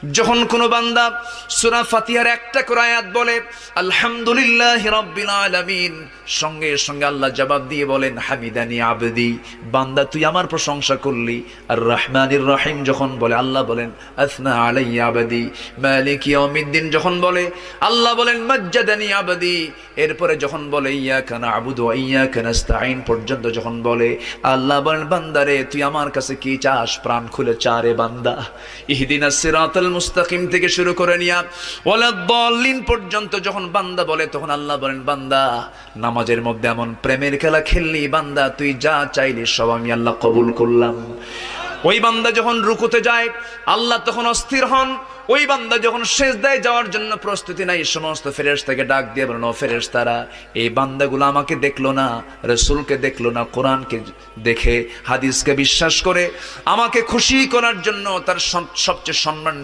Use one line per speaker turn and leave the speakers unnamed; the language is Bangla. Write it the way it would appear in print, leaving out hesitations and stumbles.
যখন কোন বান্দা সূরা ফাতিহার একটা করে আয়াত বলে আলহামদুলিল্লাহি রাব্বিল আলামিন, সঙ্গে সঙ্গে আল্লাহ জবাব দিয়ে বলেন হামিদানি আবদি, বান্দা তুই আমার প্রশংসা করলি। আর রহমানির রহিম যখন বলে আল্লাহ বলেন আসনা আলাইয়া আবদি। মালিক ইয়াউমিদ্দিন যখন বলে আল্লাহ বলেন মাজ্জাদানি আবদি। এরপরে যখন বলে ইয়াকা না'বুদু ওয়া ইয়াকা নাস্তাঈন পর্যন্ত যখন বলে আল্লাহ বলেন বান্দারে তুই আমার কাছে কি চাস, প্রাণ খুলে চারে বান্দা। ইহদিনাস সিরাতাল মুস্তাকিম থেকে শুরু করে নিয়া ওয়ালাদ-দাল্লিন পর্যন্ত যখন বান্দা বলে তখন আল্লাহ বলেন বান্দা নামাজের মধ্যে এমন প্রেমের খেলা খেললি বান্দা, তুই যা চাইলি সব আমি আল্লাহ কবুল করলাম। ওই বান্দা যখন রুকুতে যায় আল্লাহ তখন অস্থির হন। ওই বান্দা যখন সিজদায় যাওয়ার জন্য প্রস্তুতি নাই, সমস্ত ফেরেশতাকে ডাক দিয়ে বলেন ও ফেরেশতারা, এই বান্দাগুলো আমাকে দেখলো না, রাসূলকে দেখলো না, কোরআনকে দেখে হাদিসকে বিশ্বাস করে আমাকে খুশি করার জন্য তার সবচেয়ে সম্মান